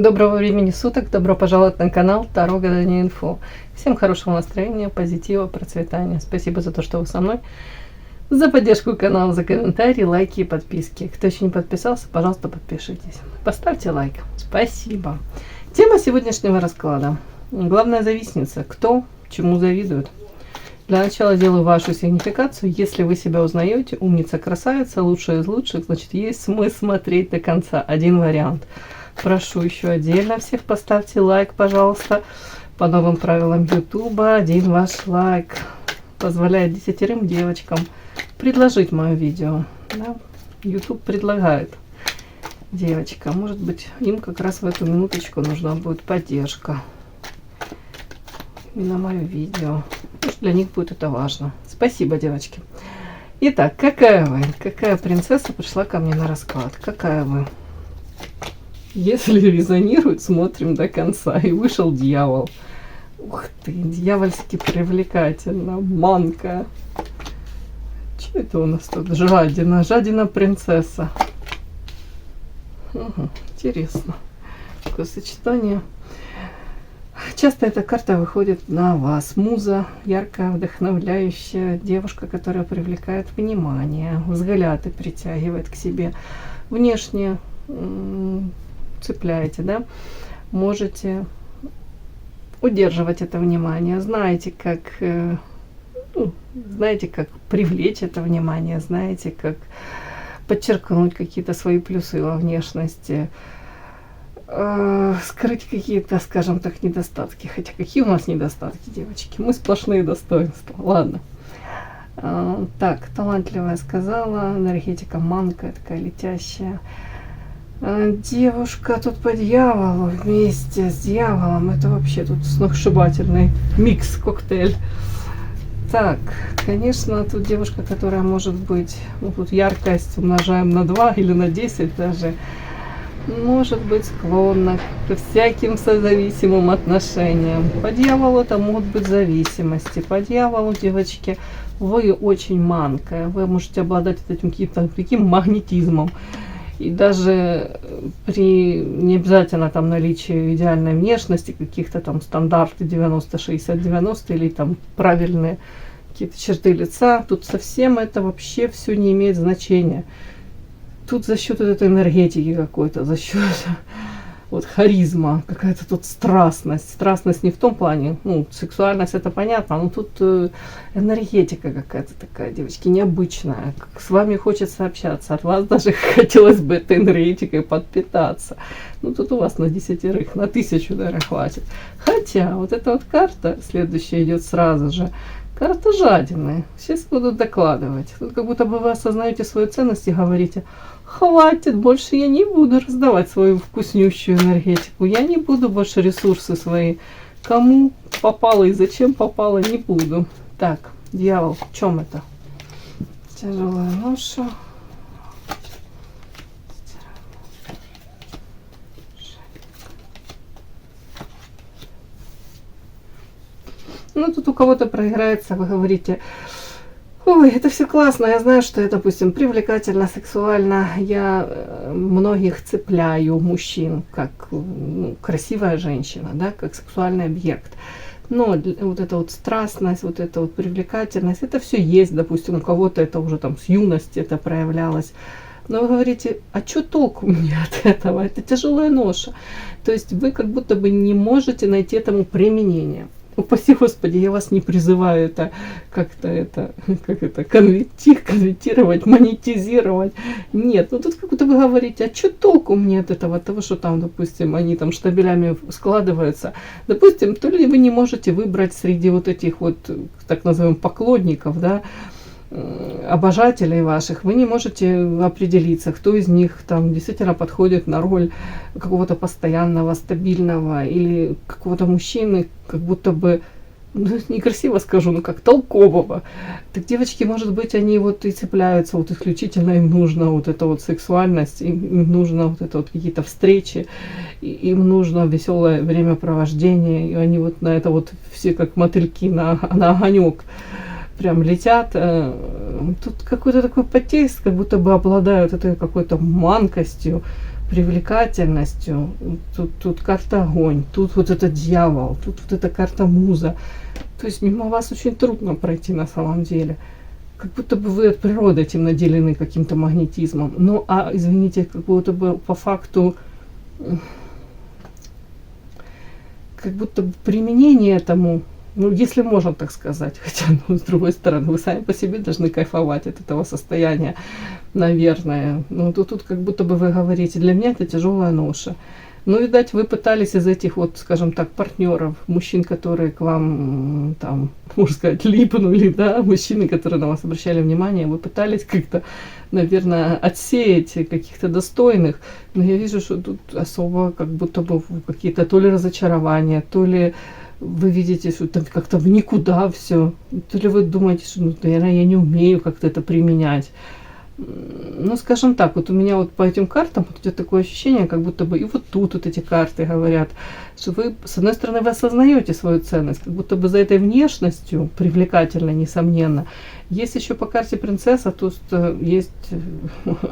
Доброго времени суток, добро пожаловать на канал Таро Гадание Инфо. Всем хорошего настроения, позитива, процветания. Спасибо за то, что вы со мной, за поддержку канала, за комментарии, лайки и подписки. Кто еще не подписался, пожалуйста, подпишитесь. Поставьте лайк. Спасибо. Тема сегодняшнего расклада. Главная завистница. Кто чему завидует? Для начала делаю вашу сигнификацию. Если вы себя узнаете, умница, красавица, лучшая из лучших, значит, есть смысл смотреть до конца. Один вариант. Прошу еще отдельно всех, поставьте лайк, пожалуйста. По новым правилам Ютуба, один ваш лайк позволяет 10 девочкам предложить мое видео. Да? YouTube предлагает девочкам. Может быть, им как раз в эту минуточку нужна будет поддержка. Именно мое видео. Может, для них будет это важно. Спасибо, девочки. Итак, какая вы? Какая принцесса пришла ко мне на расклад? Какая вы? Если резонирует, смотрим до конца. И вышел дьявол. Ух ты, дьявольски привлекательно. Манка. Что это у нас тут? Жадина. Жадина принцесса. Угу, интересно. Такое сочетание. Часто эта карта выходит на вас. Муза, яркая, вдохновляющая девушка, которая привлекает внимание, взгляд и притягивает к себе. Внешне цепляете, да? Можете удерживать это внимание. Знаете, как привлечь это внимание, знаете, как подчеркнуть какие-то свои плюсы во внешности, скрыть какие-то, скажем так, недостатки. Хотя какие у нас недостатки, девочки? Мы сплошные достоинства. Ладно. Так, талантливая сказала, энергетика манка, такая летящая. Девушка тут по дьяволу вместе с дьяволом. Это вообще тут сногсшибательный микс, коктейль. Так, конечно, тут девушка, которая может быть, ну тут яркость умножаем на 2 или на 10 даже, может быть склонна к всяким созависимым отношениям. По дьяволу это могут быть зависимости. По дьяволу, девочки, вы очень манкая. Вы можете обладать этим каким-то таким магнетизмом. И даже при не обязательно там наличии идеальной внешности, каких-то там стандарты 90-60-90 или там правильные какие-то черты лица, тут совсем это вообще все не имеет значения. Тут за счет этой энергетики какой-то, за счет вот харизма, какая-то тут страстность. Страстность не в том плане, ну, сексуальность это понятно, но тут энергетика какая-то такая, девочки, необычная. С вами хочется общаться, от вас даже хотелось бы этой энергетикой подпитаться. Ну, тут у вас на 10, на 1000, наверное, хватит. Хотя, вот эта вот карта, следующая идет сразу же, карта жадины. Сейчас буду докладывать. Тут как будто бы вы осознаете свою ценность и говорите: хватит, больше я не буду раздавать свою вкуснющую энергетику. Я не буду больше ресурсы свои. Кому попало и зачем попало, не буду. Так, дьявол, в чем это? Тяжелая ноша. Ну, тут у кого-то проиграется, вы говорите: ой, это все классно, я знаю, что я, допустим, привлекательно, сексуально, я многих цепляю, мужчин, как красивая женщина, да, как сексуальный объект. Но вот эта вот страстность, вот эта вот привлекательность, это все есть, допустим, у кого-то это уже там с юности это проявлялось. Но вы говорите: а что толку мне от этого? Это тяжелая ноша. То есть вы как будто бы не можете найти этому применение. Упаси Господи, я вас не призываю это как-то конвертировать, монетизировать. Нет, ну тут как будто вы говорите: а что толку мне от этого, от того, что там, допустим, они там штабелями складываются. Допустим, то ли вы не можете выбрать среди вот этих вот, так называемых, поклонников, да, обожателей ваших, вы не можете определиться, кто из них там действительно подходит на роль какого-то постоянного, стабильного или какого-то мужчины, как будто бы, ну, некрасиво скажу, но как толкового. Так, девочки, может быть, они вот и цепляются, вот исключительно им нужна вот эта вот сексуальность, им нужно вот это вот какие-то встречи, им нужно веселое времяпровождение, и они вот на это вот все как мотыльки на огонек прям летят. Тут какой-то такой подтекст, как будто бы обладают этой какой-то манкостью, привлекательностью. Тут карта огонь, тут вот это дьявол, тут вот эта карта муза. То есть мимо вас очень трудно пройти на самом деле. Как будто бы вы от природы этим наделены каким-то магнетизмом. Ну, а, извините, как будто бы по факту, как будто бы применение этому, ну, если можно так сказать, хотя, ну, с другой стороны, вы сами по себе должны кайфовать от этого состояния, наверное. Ну, тут как будто бы вы говорите, для меня это тяжелая ноша. Ну, видать, вы пытались из этих вот, скажем так, партнеров, мужчин, которые к вам, там, можно сказать, липнули, да, мужчины, которые на вас обращали внимание, вы пытались как-то, наверное, отсеять каких-то достойных, но я вижу, что тут особо как будто бы какие-то то ли разочарования, то ли вы видите, что там как-то в никуда все, то ли вы думаете, что, ну, наверное, я не умею как-то это применять. Ну, скажем так, вот у меня вот по этим картам вот идет такое ощущение, как будто бы и вот тут вот эти карты говорят, что вы, с одной стороны, вы осознаете свою ценность, как будто бы за этой внешностью, привлекательной, несомненно, есть еще по карте принцесса, тут есть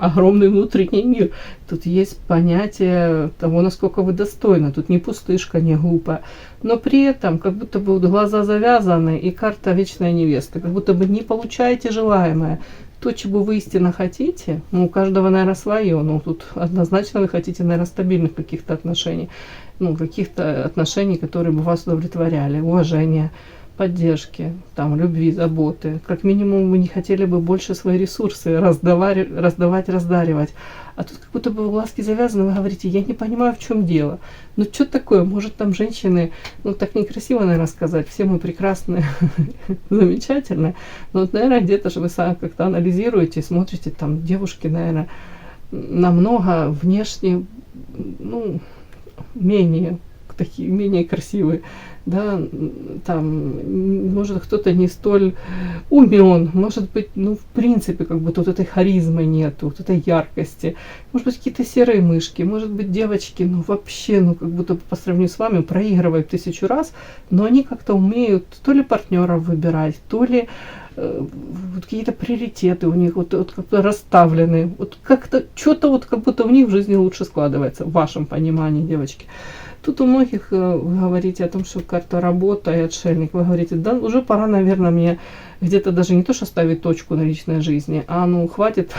огромный внутренний мир, тут есть понятие того, насколько вы достойны, тут не пустышка, не глупая, но при этом как будто бы вот глаза завязаны и карта вечная невеста, как будто бы не получаете желаемое. То, чего вы истинно хотите, ну, у каждого, наверное, свое, но тут однозначно вы хотите, наверное, стабильных каких-то отношений, ну, каких-то отношений, которые бы вас удовлетворяли, уважения, поддержки, там, любви, заботы. Как минимум, вы не хотели бы больше свои ресурсы раздаривать. А тут как будто бы глазки завязаны, вы говорите, я не понимаю, в чем дело. Ну, что такое? Может, там женщины, ну, так некрасиво, наверное, сказать, все мы прекрасные, замечательные. Но вот, наверное, где-то же вы сами как-то анализируете, смотрите, там, девушки, наверное, намного внешне, ну, менее красивые, да, там, может, кто-то не столь умен, может быть, ну, в принципе, как бы тут этой харизмы нету, вот этой яркости, может быть, какие-то серые мышки, может быть, девочки, ну, вообще, ну, как будто по сравнению с вами проигрывают 1000 раз, но они как-то умеют то ли партнеров выбирать, то ли вот какие-то приоритеты у них вот как-то расставлены, вот как-то, что-то вот как будто у них в жизни лучше складывается, в вашем понимании, девочки. Тут у многих вы говорите о том, что карта работа и отшельник. Вы говорите, да, уже пора, наверное, мне где-то даже не то, что ставить точку на личной жизни, а ну хватит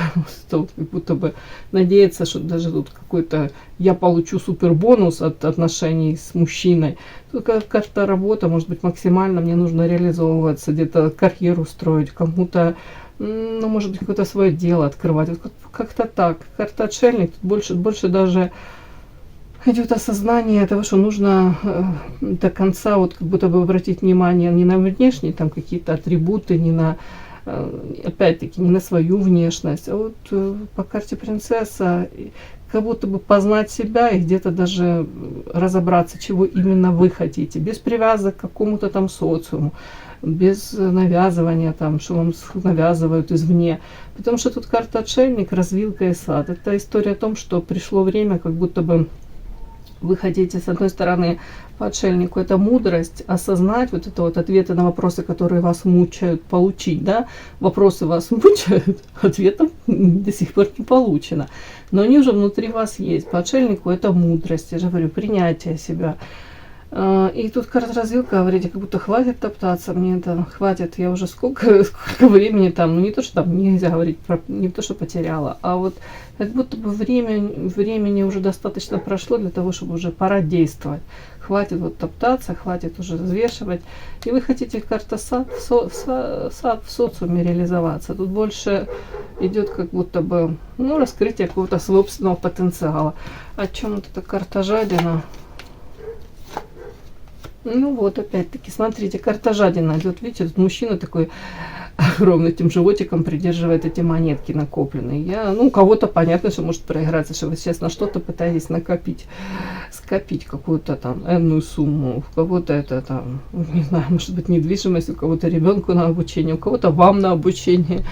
как будто бы надеяться, что даже тут какой-то я получу супер бонус от отношений с мужчиной. Тут карта работа, может быть, максимально мне нужно реализовываться, где-то карьеру строить, кому-то, ну, может быть, какое-то свое дело открывать. Вот как-то так. Карта отшельник, тут больше даже идет осознание того, что нужно до конца вот как будто бы обратить внимание не на внешние там какие-то атрибуты, не на, опять-таки, не на свою внешность, а вот по карте принцесса как будто бы познать себя и где-то даже разобраться, чего именно вы хотите, без привязок к какому-то там социуму, без навязывания там, что вам навязывают извне. Потому что тут карта отшельник, развилка и сад. Это история о том, что пришло время, как будто бы вы хотите, с одной стороны, по отшельнику это мудрость, осознать вот это вот ответы на вопросы, которые вас мучают, получить, да, вопросы вас мучают, ответов до сих пор не получено, но они уже внутри вас есть. По отшельнику это мудрость, я же говорю, принятие себя. И тут карта развилка, говорите, как будто хватит топтаться, мне это хватит, я уже сколько времени там, ну не то, что там нельзя говорить, не то, что потеряла, а вот как будто бы времени уже достаточно прошло для того, чтобы уже пора действовать. Хватит вот топтаться, хватит уже взвешивать. И вы хотите карта сад в социуме реализоваться. Тут больше идет как будто бы, ну, раскрытие какого-то собственного потенциала. О чем вот эта карта жадина? Ну вот, опять-таки, смотрите, карта жадина идет, видите, тут мужчина такой огромный, этим животиком придерживает эти монетки накопленные. Ну, у кого-то понятно, что может проиграться, что вы сейчас на что-то пытаетесь скопить какую-то там энную сумму, у кого-то это там, не знаю, может быть, недвижимость, у кого-то ребенку на обучение, у кого-то вам на обучение,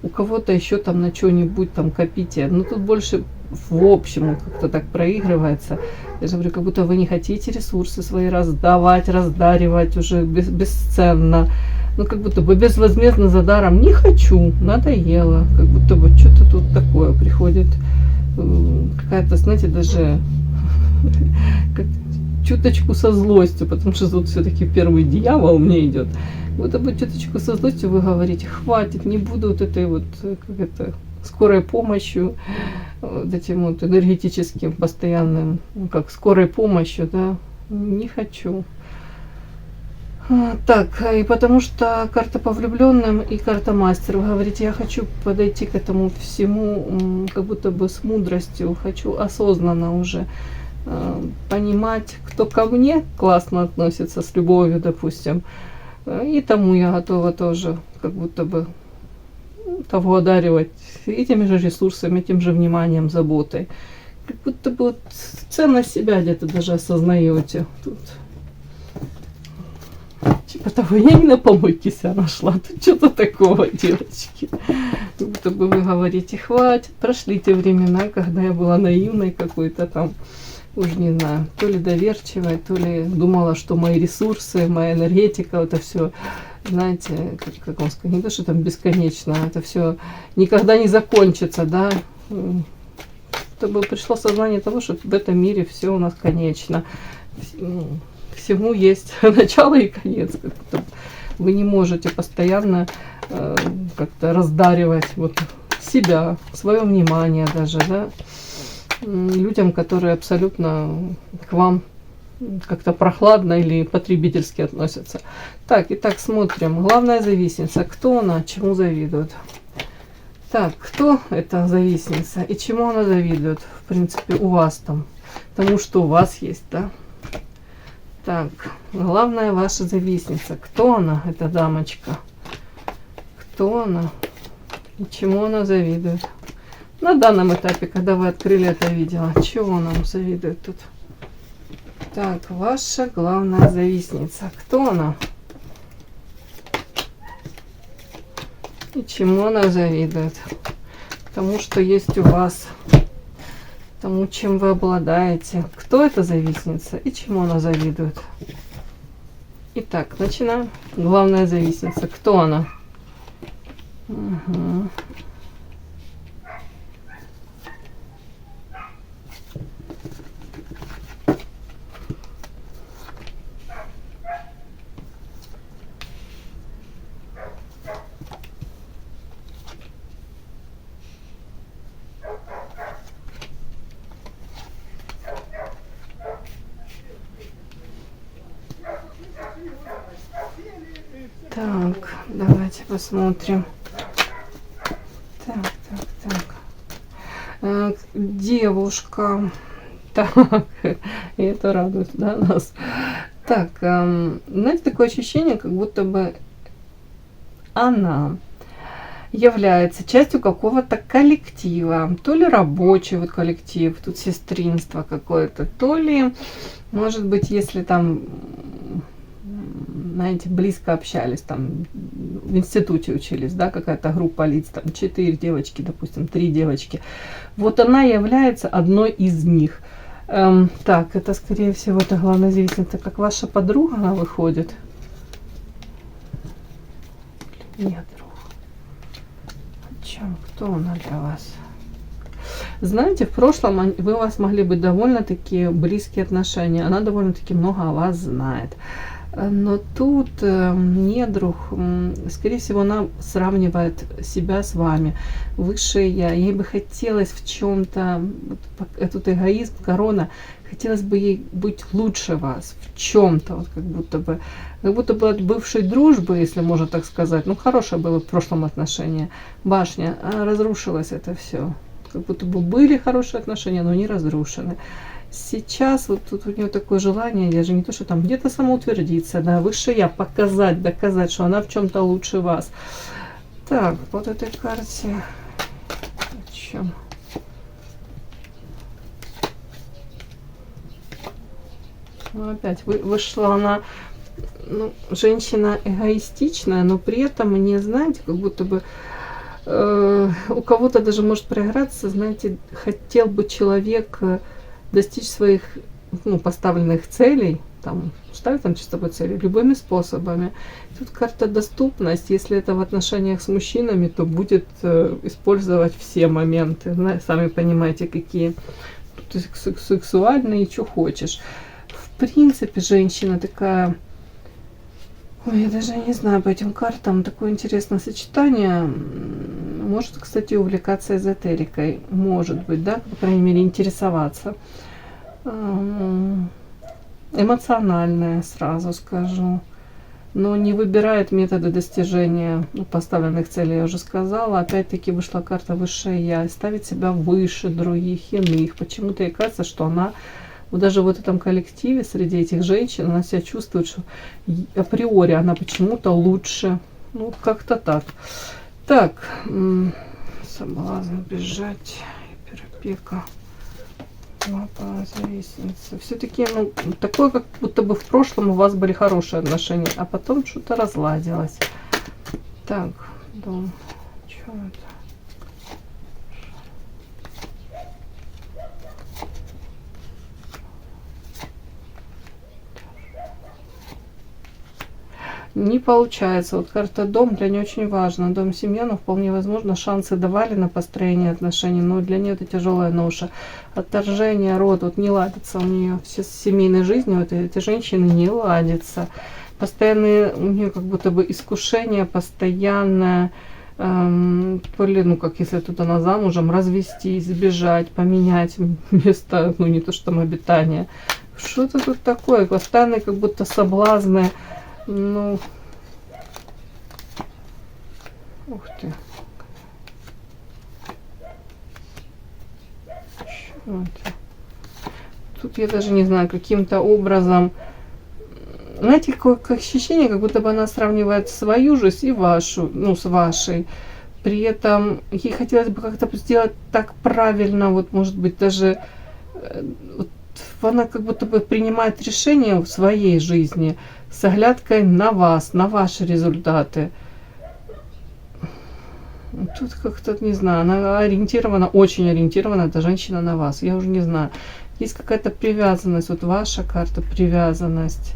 у кого-то еще там на что-нибудь там копите. Но тут больше в общем как-то так проигрывается. Я же говорю, как будто вы не хотите ресурсы свои раздаривать уже бесценно. Ну, как будто бы безвозмездно за даром не хочу, надоело. Как будто бы что-то тут такое приходит. какая-то, знаете, даже как чуточку со злостью, потому что тут все-таки первый дьявол мне идет. Вот об чуточку со злостью вы говорите, хватит, не буду вот этой вот, как это, скорой помощью, вот этим вот энергетическим постоянным, как скорой помощью, да, не хочу. Так, и потому что карта по влюбленным и карта мастер. Вы говорите, я хочу подойти к этому всему как будто бы с мудростью, хочу осознанно уже понимать, кто ко мне классно относится, с любовью, допустим, и тому я готова тоже как будто бы того одаривать этими же ресурсами, этим же вниманием, заботой. Как будто бы вот ценность себя где-то даже осознаете тут. Типа того, я не на помойке себя нашла, тут что-то такого, девочки. Как будто бы вы говорите, хватит, прошли те времена, когда я была наивной какой-то там, уж не знаю, то ли доверчивой, то ли думала, что мои ресурсы, моя энергетика, это все, знаете, как вам сказать, не то, что там бесконечно, это все никогда не закончится, да. Чтобы пришло сознание того, что в этом мире все у нас конечно. Всему есть начало и конец. Вы не можете постоянно как-то раздаривать вот себя, свое внимание даже, да, людям, которые абсолютно к вам как-то прохладно или потребительски относятся. Так, итак, смотрим. Главная завистница. Кто она, чему завидует? Так, кто эта завистница и чему она завидует? В принципе, у вас там. Тому, что у вас есть, да? Так, главная ваша завистница. Кто она, эта дамочка? Кто она? И чему она завидует? На данном этапе, когда вы открыли это видео, чего она вам завидует тут? Так, ваша главная завистница. Кто она? И чему она завидует? Тому, что есть у вас. Тому, чем вы обладаете. Кто эта завистница и чему она завидует? Итак, начинаем. Главная завистница. Кто она? Угу. Так, давайте посмотрим. Так. Девушка. Так, и это радует, да, нас. Так, знаете, такое ощущение, как будто бы она является частью какого-то коллектива, то ли рабочий вот коллектив, тут сестринство какое-то, то ли, может быть, если там, знаете, близко общались, там в институте учились, да, какая-то группа лиц, там 4 девочки, допустим, 3 девочки. Вот она является одной из них. Так, это, скорее всего, это главная завистница, как ваша подруга, она выходит. Нет, друг. О чем? Кто она для вас? Знаете, в прошлом у вас могли быть довольно-таки близкие отношения. Она довольно-таки много о вас знает. Но тут недруг, скорее всего, она сравнивает себя с вами. Высшее я. Ей бы хотелось в чем-то, этот эгоизм, корона, хотелось бы ей быть лучше вас в чем-то, вот как будто бы от бывшей дружбы, если можно так сказать. Ну, хорошее было в прошлом отношении. Башня, а разрушилось это все. Как будто бы были хорошие отношения, но не разрушены. Сейчас вот тут у нее такое желание, даже не то, что там где-то самоутвердиться, да, выше я, показать, доказать, что она в чем-то лучше вас. Так, вот этой карте. О чем? Ну, опять вышла она, ну, женщина эгоистичная, но при этом мне, знаете, как будто бы у кого-то даже может проиграться, знаете, хотел бы человек достичь своих, ну, поставленных целей, там, ставить там чистовой цели любыми способами. Тут карта доступность. Если это в отношениях с мужчинами, то будет использовать все моменты. Сами понимаете, какие. Тут сексуальные и что хочешь. В принципе, женщина такая... Ой, я даже не знаю, по этим картам такое интересное сочетание. Может, кстати, увлекаться эзотерикой. Может быть, да? По крайней мере, интересоваться. Эмоциональная, сразу скажу. Но не выбирает методы достижения поставленных целей, я уже сказала. Опять-таки вышла карта Высшее Я. Ставит себя выше других, иных. Почему-то ей кажется, что она... Вот даже в этом коллективе, среди этих женщин, она себя чувствует, что априори она почему-то лучше. Ну, как-то так. Так, соблазн, бежать, гиперопека, лапа, завистница. Все-таки, ну, такое, как будто бы в прошлом у вас были хорошие отношения, а потом что-то разладилось. Так, дом, что это? Не получается. Вот карта дом для нее очень важна. Дом, семья, но вполне возможно шансы давали на построение отношений, но для нее это тяжелая ноша. Отторжение, род, вот не ладится у нее все с семейной жизнью, вот эти женщины не ладятся. Постоянные у нее как будто бы искушение, постоянное, то ли, ну как если тут она замужем, развестись, сбежать, поменять место, ну не то что там обитание. Что-то тут такое, постоянные как будто соблазны. Ну, ух ты. Чё это? Тут я даже не знаю, каким-то образом, знаете, какое ощущение, как будто бы она сравнивает свою жизнь и вашу, ну, с вашей. При этом ей хотелось бы как-то сделать так правильно, вот, может быть, даже вот, она как будто бы принимает решение в своей жизни с оглядкой на вас, на ваши результаты. Тут как-то, не знаю, она ориентирована, очень ориентирована, эта женщина, на вас. Я уже не знаю. Есть какая-то привязанность, вот ваша карта привязанность.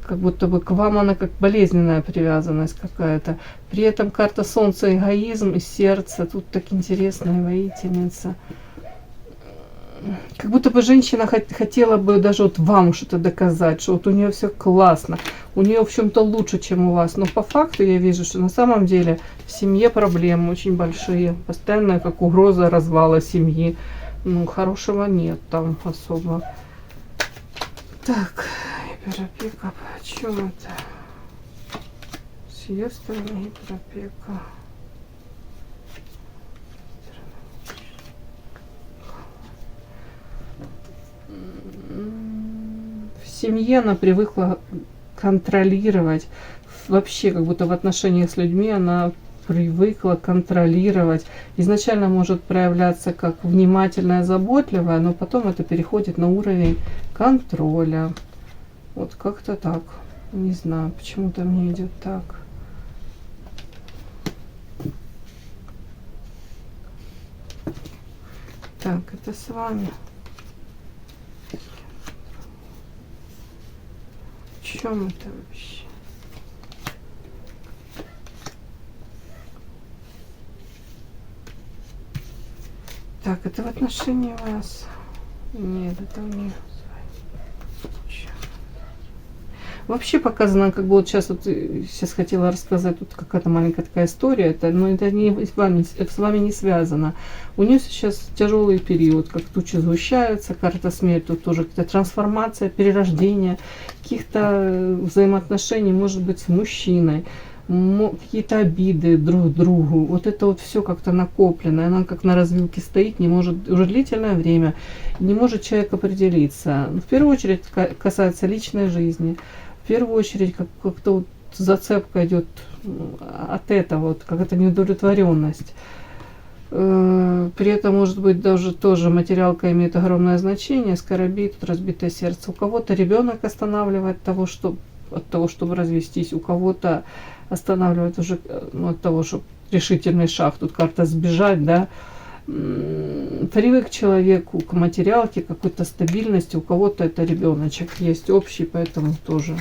Как будто бы к вам она как болезненная привязанность какая-то. При этом карта Солнца, эгоизм и сердце. Тут так интересная воительница. Как будто бы женщина хотела бы даже вот вам что-то доказать, что вот у нее все классно, у нее в чем-то лучше, чем у вас. Но по факту я вижу, что на самом деле в семье проблемы очень большие, постоянная как угроза развала семьи. Ну, хорошего нет там особо. Так, гиперопека, о чем это? С ее стороны гиперопека. В семье она привыкла контролировать, вообще как будто в отношениях с людьми она привыкла контролировать. Изначально может проявляться как внимательная, заботливая, но потом это переходит на уровень контроля. Вот как-то так. Не знаю, почему-то мне идет так. Так, это с вами. В чем это вообще? Так, это в отношении вас. Нет, это у нее. Вообще показано, как бы вот сейчас хотела рассказать, тут какая-то маленькая такая история, но это с вами не связано. У нее сейчас тяжелый период, как тучи сгущаются, карта смерти, тут тоже какая-то трансформация, перерождение, каких-то взаимоотношений, может быть, с мужчиной, какие-то обиды друг к другу. Вот это вот все как-то накоплено, она как на развилке стоит, не может уже длительное время, не может человек определиться. В первую очередь касается личной жизни. В первую очередь как-то вот зацепка идет от этого, вот какая-то неудовлетворенность. При этом, может быть, даже тоже материалка имеет огромное значение, скоробит, разбитое сердце. У кого-то ребенок останавливает от того, чтобы развестись, у кого-то останавливает уже от того, чтобы решительный шаг, тут карта сбежать, да, Привык человеку к материалке, какой-то стабильности, у кого-то это ребеночек есть общий, поэтому тоже.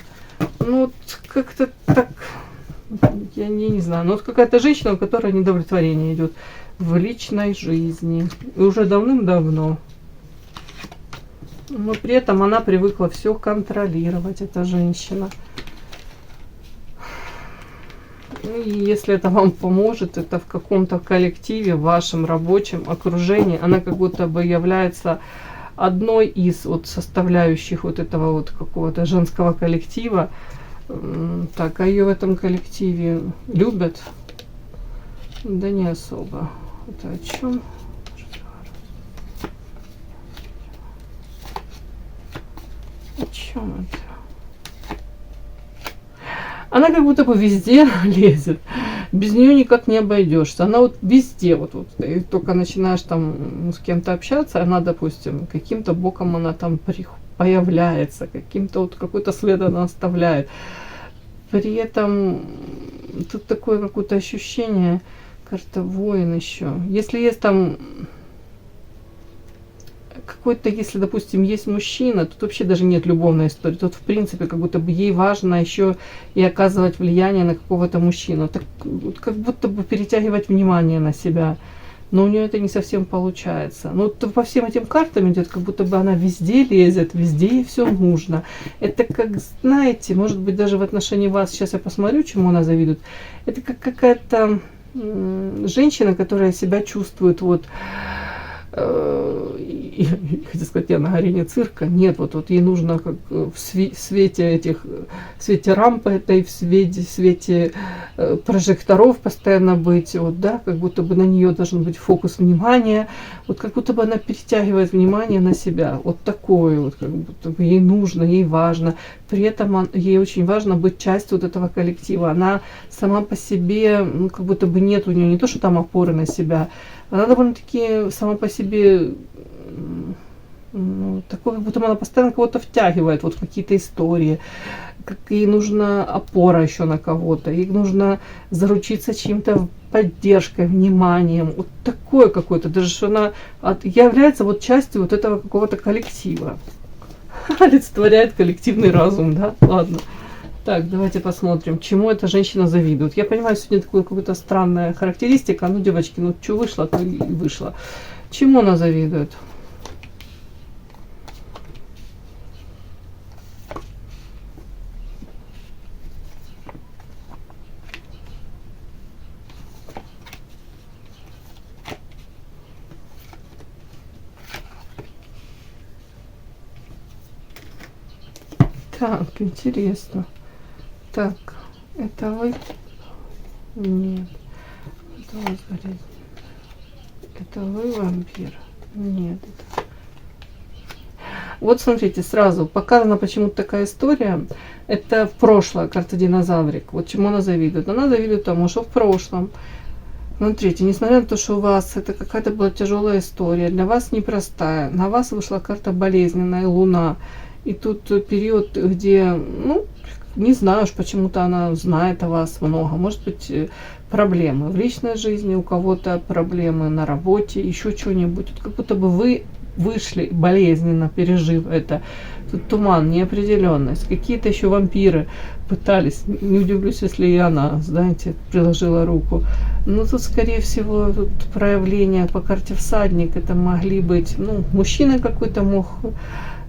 Ну, вот как-то так, я не знаю, но вот какая-то женщина, у которой недовлетворение идет в личной жизни, и уже давным-давно. Но при этом она привыкла все контролировать, эта женщина. И если это вам поможет, это в каком-то коллективе, в вашем рабочем окружении, она как будто бы является одной из вот составляющих вот этого вот какого-то женского коллектива. Так, а ее в этом коллективе любят? Да не особо. Это о чем? О чем это? Она как будто бы везде лезет. Без нее никак не обойдешься. Она вот везде, вот, и только начинаешь там с кем-то общаться, она, допустим, каким-то боком она там появляется, каким-то вот какой-то след она оставляет. При этом тут такое какое-то ощущение, карта воин еще. Если есть там какой-то, если, допустим, есть мужчина, тут вообще даже нет любовной истории. Тут, в принципе, как будто бы ей важно еще и оказывать влияние на какого-то мужчину. Так, как будто бы перетягивать внимание на себя. Но у нее это не совсем получается. Но вот по всем этим картам идет, как будто бы она везде лезет, везде ей все нужно. Это как, знаете, может быть, даже в отношении вас, сейчас я посмотрю, чему она завидует. Это как какая-то женщина, которая себя чувствует вот... хотел сказать, я на арене цирка. Нет, вот ей нужно как в свете этих, в свете рампы этой, в свете прожекторов постоянно быть, вот, да, как будто бы на нее должен быть фокус внимания, вот как будто бы она перетягивает внимание на себя, вот такое вот, как будто бы ей нужно, ей важно, при этом ей очень важно быть частью вот этого коллектива, она сама по себе, ну, как будто бы нет у нее не то, что там опоры на себя, она довольно-таки сама по себе, ну, такое, как будто она постоянно кого-то втягивает вот в какие-то истории, как ей нужна опора еще на кого-то, ей нужно заручиться чьим-то поддержкой, вниманием, вот такое какое-то, даже что она является вот частью вот этого какого-то коллектива, олицетворяет коллективный разум, да, ладно. Так, давайте посмотрим, чему эта женщина завидует. Я понимаю, сегодня такая какая-то странная характеристика. Ну, девочки, ну, что вышло, то и вышло. Чему она завидует? Так, интересно. Так, это вы? Нет. Это вы, смотрите. Это вы вампир? Нет. Это... Вот смотрите, сразу показана почему-то такая история. Это в прошлое, карта динозаврик. Вот чему она завидует? Она завидует тому, что в прошлом. Смотрите, несмотря на то, что у вас это какая-то была тяжелая история, для вас непростая, на вас вышла карта болезненная, луна. И тут период, где, ну, не знаю уж, почему-то она знает о вас много. Может быть, проблемы в личной жизни, у кого-то проблемы на работе, еще что-нибудь. Вот как будто бы вы вышли болезненно, пережив это. Тут туман, неопределенность. Какие-то еще вампиры пытались. Не удивлюсь, если и она, знаете, приложила руку. Но тут, скорее всего, тут проявление по карте всадник. Это могли быть, ну, мужчина какой-то мог...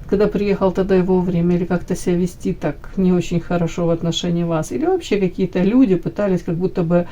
когда приехал тогда его время, или как-то себя вести так не очень хорошо в отношении вас, или вообще какие-то люди пытались как будто бы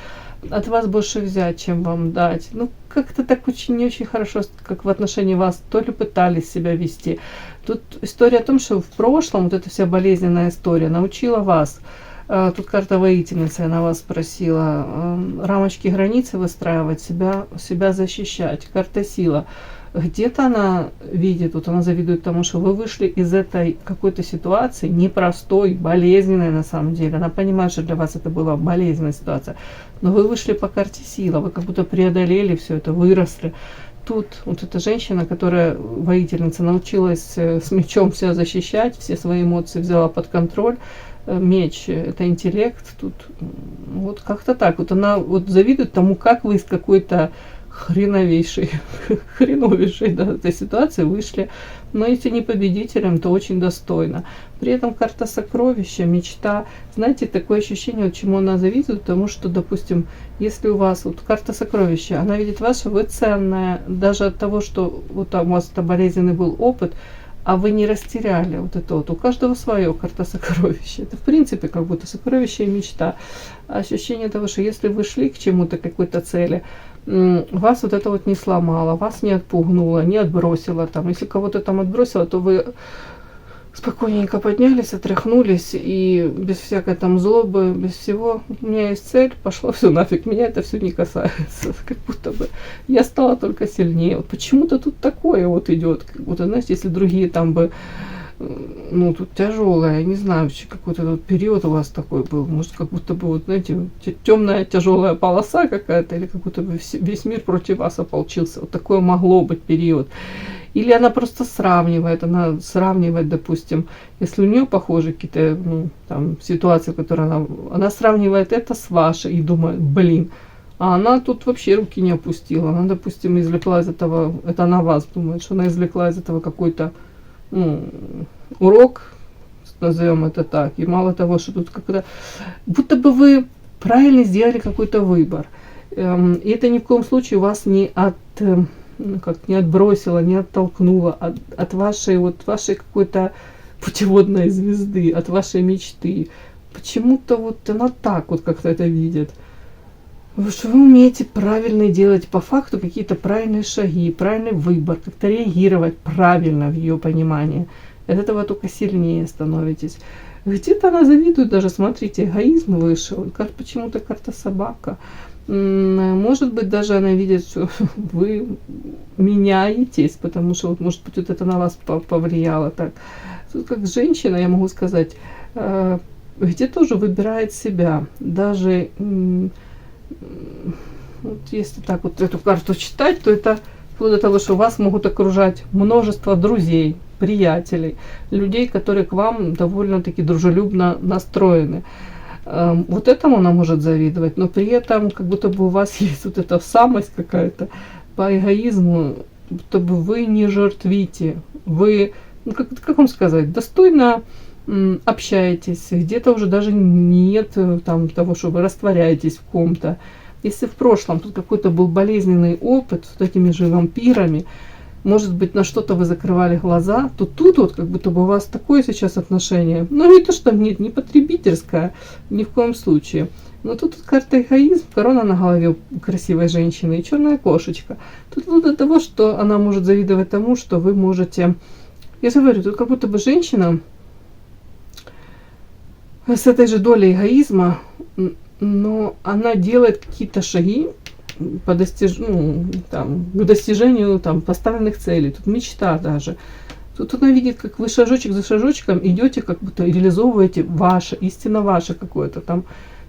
от вас больше взять, чем вам дать. Ну, как-то так очень не очень хорошо, как в отношении вас, то ли пытались себя вести. Тут история о том, что в прошлом вот эта вся болезненная история научила вас, тут карта воительницы, она вас спросила, рамочки, границы выстраивать, себя защищать, карта сила. Где-то она видит, вот она завидует тому, что вы вышли из этой какой-то ситуации, непростой, болезненной на самом деле. Она понимает, что для вас это была болезненная ситуация. Но вы вышли по карте сила, вы как будто преодолели все это, выросли. Тут вот эта женщина, которая воительница, научилась с мечом себя защищать, все свои эмоции взяла под контроль. Меч – это интеллект. Тут вот как-то так. Вот она вот завидует тому, как вы из какой-то хреновейшей да, этой ситуации вышли. Но если не победителем, то очень достойно. При этом карта сокровища, мечта. Знаете, такое ощущение, вот чему она завидует, потому что, допустим, если у вас вот карта сокровища, она видит вас, что вы ценная, даже от того, что вот там у вас это болезненный был опыт, а вы не растеряли вот это вот. У каждого свое карта сокровища. Это в принципе как будто сокровище и мечта. Ощущение того, что если вы шли к чему-то, какой-то цели, вас вот это вот не сломало, вас не отпугнуло, не отбросило там. Если кого-то там отбросило, то вы спокойненько поднялись, отряхнулись и без всякой там злобы, без всего. У меня есть цель, пошло все нафиг, меня это все не касается. Как будто бы я стала только сильнее. Вот почему-то тут такое вот идет. Как будто, знаете, если другие там бы, ну, тут тяжелое, я не знаю, какой-то вот период у вас такой был, может, как будто бы, вот, знаете, темная тяжелая полоса какая-то, или как будто бы весь мир против вас ополчился. Вот такое могло быть период. Или она просто сравнивает, допустим, если у нее похожи какие-то, ну, там, ситуации, которые она сравнивает это с вашей и думает, блин, а она тут вообще руки не опустила. Она, допустим, извлекла из этого, это она вас думает, что она извлекла из этого какой-то, ну, урок, назовем это так. И мало того, что тут как-то, будто бы вы правильно сделали какой-то выбор. И это ни в коем случае вас не не отбросило, не оттолкнуло от вашей какой-то путеводной звезды, от вашей мечты. Почему-то вот она так вот как-то это видит. Что вы умеете правильно делать по факту какие-то правильные шаги, правильный выбор, как-то реагировать правильно в ее понимании. От этого только сильнее становитесь. Где-то она завидует даже, смотрите, эгоизм вышел. Почему-то карта собака. Может быть, даже она видит, что вы меняетесь, потому что, вот, может быть, вот это на вас повлияло так. Тут как женщина, я могу сказать, где-то уже выбирает себя. Даже вот если так вот эту карту читать, то это вплоть до того, что вас могут окружать множество друзей, приятелей, людей, которые к вам довольно-таки дружелюбно настроены. Вот этому она может завидовать, но при этом как будто бы у вас есть вот эта самость какая-то по эгоизму, будто бы вы не жертвите, вы, ну, как вам сказать, достойно общаетесь, где-то уже даже нет там того, что вы растворяетесь в ком-то. Если в прошлом тут какой-то был болезненный опыт с этими же вампирами, может быть, на что-то вы закрывали глаза, то тут вот как будто бы у вас такое сейчас отношение. Ну, не то, что нет, не потребительское, ни в коем случае. Но тут карта эгоизм, корона на голове у красивой женщины и черная кошечка. Тут вплоть до того, что она может завидовать тому, что вы можете... Я же говорю, тут как будто бы женщина с этой же долей эгоизма, но она делает какие-то шаги по к достижению там, поставленных целей. Тут мечта даже. Тут она видит, как вы шажочек за шажочком идете, как будто реализовываете ваше, истинно ваше какое-то там,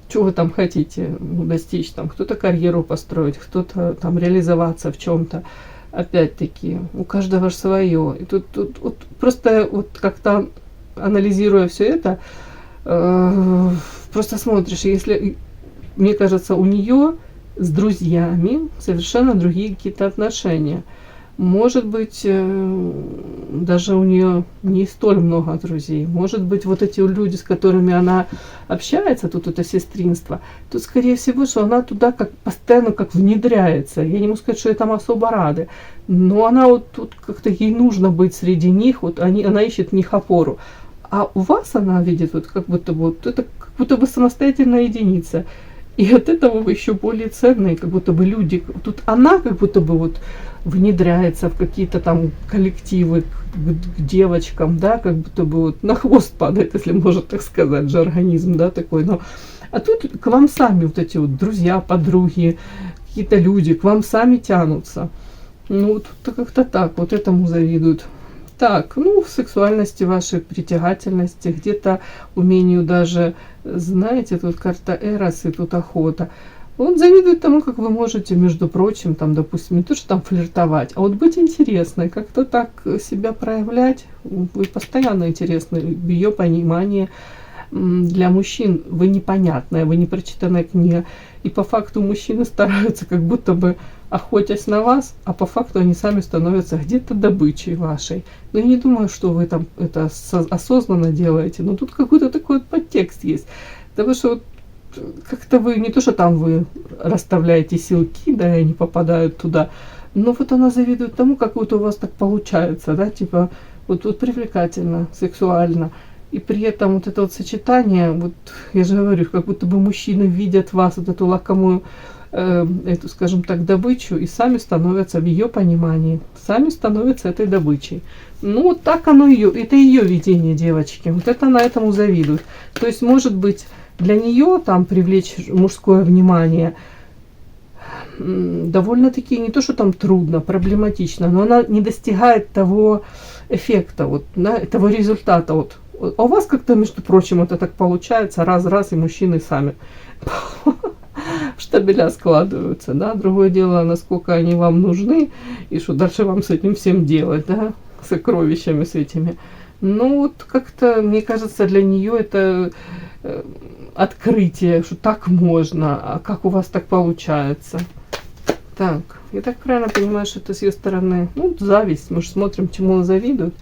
что вы там хотите достичь. Там, кто-то карьеру построить, кто-то там реализоваться в чем-то. Опять-таки, у каждого же свое. И тут вот, просто вот как-то анализируя все это, просто смотришь, если, мне кажется, у нее с друзьями совершенно другие какие-то отношения. Может быть, даже у нее не столь много друзей. Может быть, вот эти люди, с которыми она общается, тут это сестринство, тут, скорее всего, что она туда как постоянно как внедряется. Я не могу сказать, что ей там особо рады, но она вот тут как-то ей нужно быть среди них, вот она ищет в них опору. А у вас она видит вот как будто вот это как будто бы самостоятельная единица. И от этого вы еще более ценные, как будто бы люди. Тут она как будто бы вот внедряется в какие-то там коллективы к девочкам, да, как будто бы вот на хвост падает, если можно так сказать, же организм, да, такой. Но а тут к вам сами вот эти вот друзья, подруги, какие-то люди к вам сами тянутся. Ну, тут как-то так, вот этому завидуют. Так, ну, в сексуальности вашей, притягательности, где-то умению даже, знаете, тут карта Эрос и тут охота. Он завидует тому, как вы можете, между прочим, там, допустим, не то, что там флиртовать, а вот быть интересной, как-то так себя проявлять. Вы постоянно интересны, в ее понимании для мужчин вы непонятная, вы не прочитанная книга. И по факту мужчины стараются как будто бы охотясь на вас, а по факту они сами становятся где-то добычей вашей. Но я не думаю, что вы там это осознанно делаете, но тут какой-то такой вот подтекст есть. Потому что вот как-то вы, не то, что там вы расставляете силки, да, и они попадают туда, но вот она завидует тому, как вот у вас так получается, да, типа вот привлекательно, сексуально. И при этом вот это вот сочетание, вот я же говорю, как будто бы мужчины видят вас, вот эту лакомую, эту, скажем так, добычу, и сами становятся в ее понимании, сами становятся этой добычей. Ну, вот так оно ее, это ее видение, девочки. Вот это она этому завидует. То есть, может быть, для нее там привлечь мужское внимание довольно-таки не то, что там трудно, проблематично, но она не достигает того эффекта, вот, да, того результата. Вот. А у вас как-то, между прочим, это так получается, раз-раз, и мужчины сами в штабеля складываются, да. Другое дело, насколько они вам нужны, и что дальше вам с этим всем делать, да, с сокровищами с этими. Ну, вот как-то, мне кажется, для нее это открытие, что так можно, а как у вас так получается. Так, я так правильно понимаю, что это с ее стороны, ну, зависть, мы же смотрим, чему он завидует.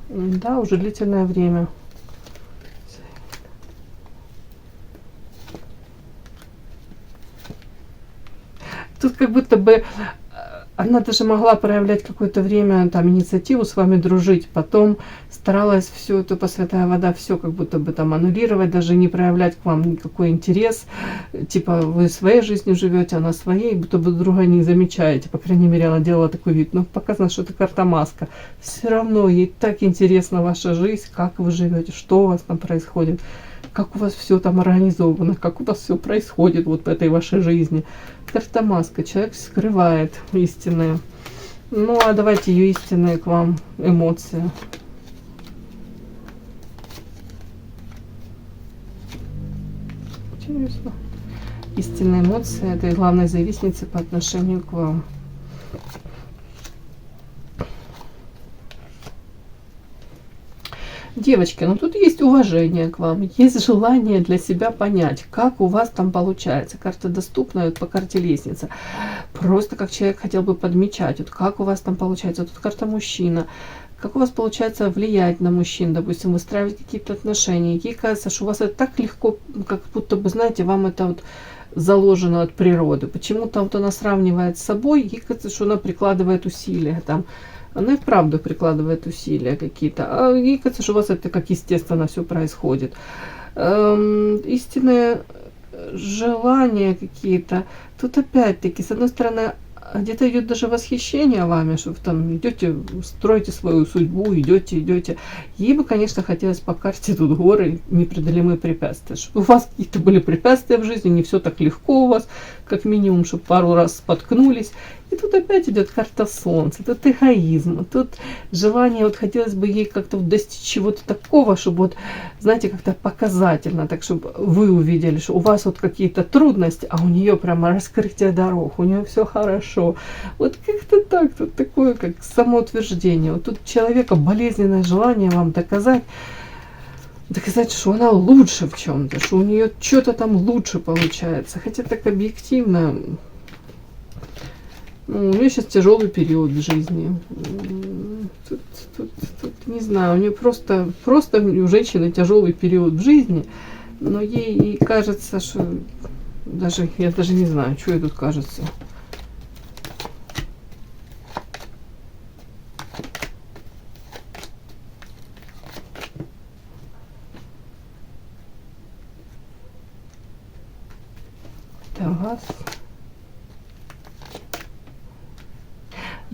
Да, уже длительное время. Тут как будто бы она даже могла проявлять какое-то время там инициативу с вами дружить, потом старалась всю эту посвятая вода, все как будто бы там аннулировать, даже не проявлять к вам никакой интерес, типа вы своей жизнью живете, она своей, будто бы друга не замечаете, по крайней мере она делала такой вид, но показано, что это карта маска, все равно ей так интересна ваша жизнь, как вы живете, что у вас там происходит, как у вас все там организовано, как у вас все происходит вот в этой вашей жизни. Карта маска. Человек скрывает истинное. Ну, а давайте ее истинные к вам эмоции. Интересно. Истинные эмоции этой главной завистницы по отношению к вам. Девочки, ну тут есть уважение к вам, есть желание для себя понять, как у вас там получается. Карта доступна, вот по карте лестница. Просто как человек хотел бы подмечать, вот как у вас там получается. Тут карта мужчина. Как у вас получается влиять на мужчин, допустим, выстраивать какие-то отношения. Ей кажется, что у вас это так легко, как будто бы, знаете, вам это вот заложено от природы. Почему-то вот она сравнивает с собой, ей кажется, что она прикладывает усилия там. Она и вправду прикладывает усилия какие-то. А ей кажется, что у вас это как естественно все происходит. Истинные желания какие-то. Тут опять-таки, с одной стороны, где-то идет даже восхищение вами, что вы там идете, строите свою судьбу, идете. Ей бы, конечно, хотелось по карте тут горы, непреодолимые препятствия. Чтобы у вас какие-то были препятствия в жизни, не все так легко у вас, как минимум, чтобы пару раз споткнулись. И тут опять идет карта солнца, тут эгоизм, тут желание, вот хотелось бы ей как-то вот достичь чего-то такого, чтобы вот, знаете, как-то показательно, так чтобы вы увидели, что у вас вот какие-то трудности, а у нее прямо раскрытие дорог, у нее все хорошо. Вот как-то так, тут такое как самоутверждение. Вот тут у человека болезненное желание вам доказать, что она лучше в чем-то, что у нее что-то там лучше получается. Хотя так объективно, у нее сейчас тяжелый период в жизни. Тут не знаю, у нее просто у женщины тяжелый период в жизни, но ей кажется, что я даже не знаю, что ей тут кажется. Так.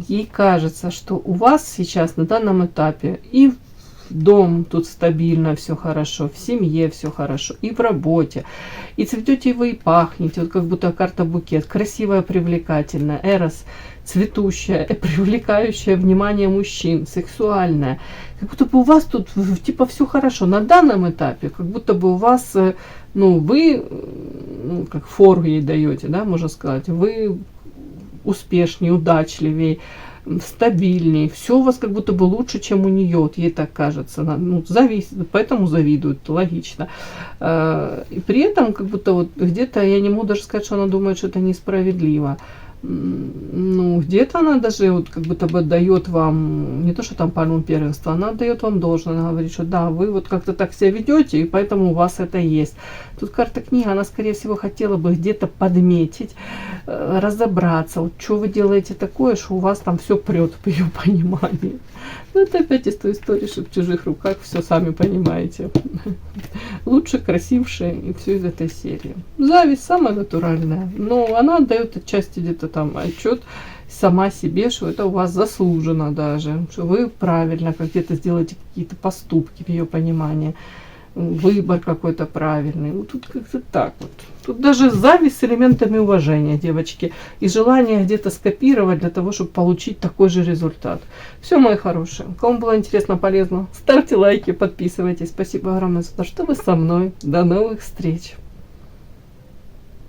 Ей кажется, что у вас сейчас на данном этапе и дом тут стабильно, все хорошо, в семье все хорошо, и в работе, и цветете вы, и пахнете, вот как будто карта букет, красивая, привлекательная, эрос, цветущая, привлекающая внимание мужчин, сексуальная, как будто бы у вас тут типа все хорошо на данном этапе, как будто бы у вас, вы, как фору ей даете, да, можно сказать, вы успешнее, удачливее, стабильнее. Все у вас как будто бы лучше, чем у нее. Вот ей так кажется. Поэтому завидует, логично. И при этом, как будто вот где-то, я не могу даже сказать, что она думает, что это несправедливо. ну, где-то она даже вот как будто бы дает вам, не то, что там пальму первенства, она дает вам должное, она говорит, что да, вы вот как-то так себя ведете, и поэтому у вас это есть. Тут карта книга, она, скорее всего, хотела бы где-то подметить, разобраться, вот что вы делаете такое, что у вас там все прет в ее понимании. Ну, это опять из той истории, что в чужих руках все сами понимаете. Лучше, красивше и все из этой серии. Зависть самая натуральная, но она отдает отчасти где-то там отчет сама себе, что это у вас заслужено даже, что вы правильно где-то сделаете какие-то поступки в ее понимании, выбор какой-то правильный. Вот тут как-то так вот. Тут даже зависть с элементами уважения, девочки, и желание где-то скопировать для того, чтобы получить такой же результат. Все, мои хорошие. Кому было интересно, полезно, ставьте лайки, подписывайтесь. Спасибо огромное за то, что вы со мной. До новых встреч.